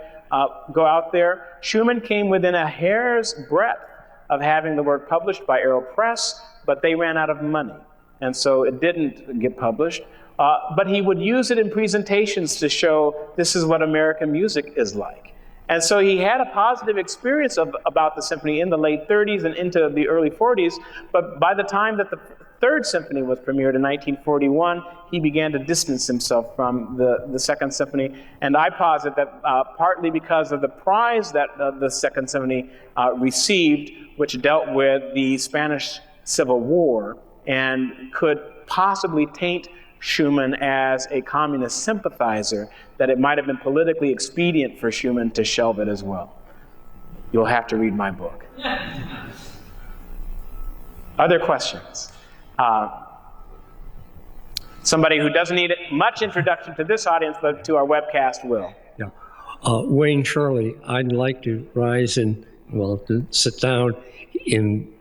go out there. Schumann came within a hair's breadth of having the work published by Arrow Press, but they ran out of money, and so it didn't get published. But he would use it in presentations to show this is what American music is like. And so he had a positive experience about the symphony in the late 30s and into the early 40s, but by the time that the third symphony was premiered in 1941, he began to distance himself from the second symphony. And I posit that partly because of the prize that the second symphony received, which dealt with the Spanish Civil War and could possibly taint Schumann as a communist sympathizer, that it might have been politically expedient for Schumann to shelve it as well. You'll have to read my book. Other questions? Somebody who doesn't need much introduction to this audience, but to our webcast will. Yeah. Wayne Shirley, I'd like to rise and, to sit down in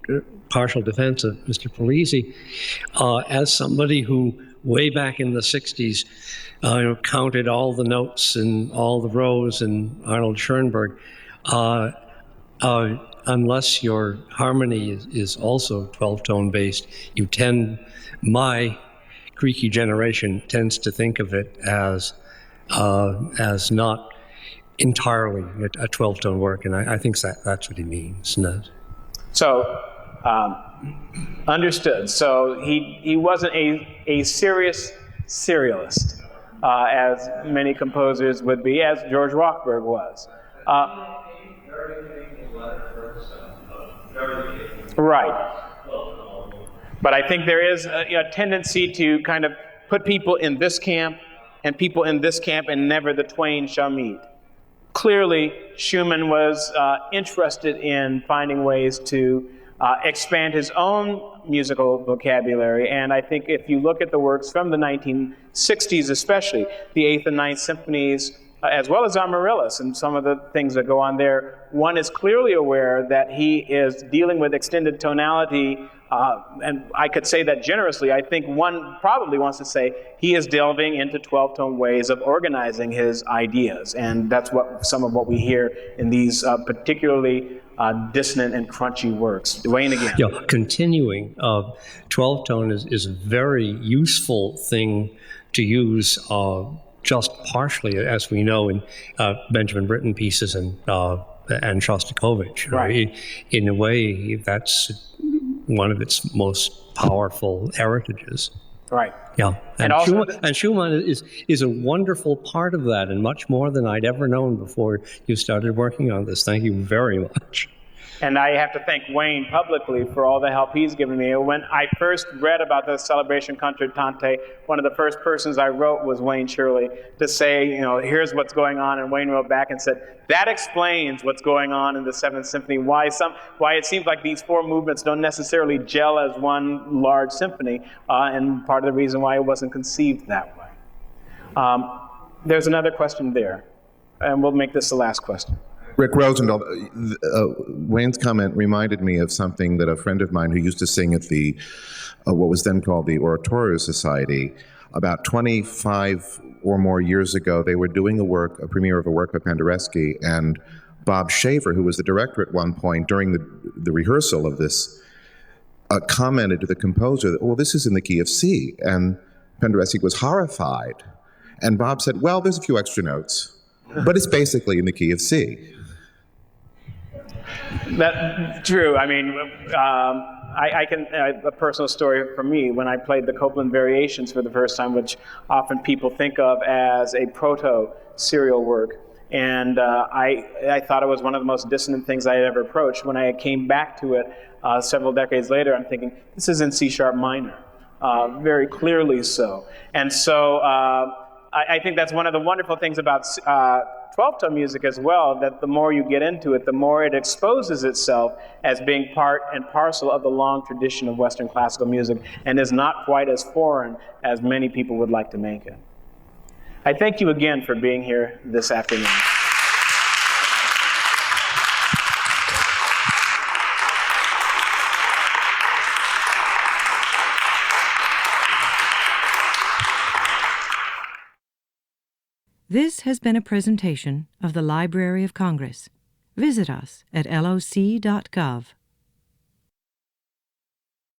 partial defense of Mr. Polizzi. As somebody who, way back in the 60s, counted all the notes and all the rows in Arnold Schoenberg, unless your harmony is also 12-tone based, my Creaky generation tends to think of it as not entirely a 12-tone work, and I think that's what he means. No? So, understood. So he wasn't a serious serialist, as many composers would be, as George Rochberg was. Right. But I think there is a tendency to kind of put people in this camp and people in this camp, and never the twain shall meet. Clearly, Schumann was interested in finding ways to expand his own musical vocabulary, and I think if you look at the works from the 1960s especially, the 8th and 9th symphonies, as well as Amaryllis and some of the things that go on there, one is clearly aware that he is dealing with extended tonality, and I could say that generously. I think one probably wants to say he is delving into 12-tone ways of organizing his ideas, and that's some of what we hear in these particularly dissonant and crunchy works. Wayne again. Yeah, continuing, 12-tone is a very useful thing to use just partially, as we know, in Benjamin Britten pieces and Shostakovich. Right. In a way, that's one of its most powerful heritages. Right. Yeah, And also Schumann is a wonderful part of that, and much more than I'd ever known before you started working on this. Thank you very much. And I have to thank Wayne publicly for all the help he's given me. When I first read about the Celebration Concertante, one of the first persons I wrote was Wayne Shirley to say, here's what's going on. And Wayne wrote back and said, that explains what's going on in the Seventh Symphony, why it seems like these four movements don't necessarily gel as one large symphony, and part of the reason why it wasn't conceived that way. There's another question there, and we'll make this the last question. Rick Rosendahl, Wayne's comment reminded me of something that a friend of mine who used to sing at the, what was then called the Oratorio Society, about 25 or more years ago, they were doing a premiere of a work by Penderecki, and Bob Shaver, who was the director at one point during the rehearsal of this, commented to the composer that, well, this is in the key of C, and Penderecki was horrified. And Bob said, well, there's a few extra notes, but it's basically in the key of C. That's true. I mean, a personal story for me, when I played the Copland Variations for the first time, which often people think of as a proto-serial work, and I thought it was one of the most dissonant things I had ever approached. When I came back to it several decades later, I'm thinking, this is in C-sharp minor, very clearly so. And so I think that's one of the wonderful things about 12-tone music as well, that the more you get into it, the more it exposes itself as being part and parcel of the long tradition of Western classical music, and is not quite as foreign as many people would like to make it. I thank you again for being here this afternoon. This has been a presentation of the Library of Congress. Visit us at loc.gov.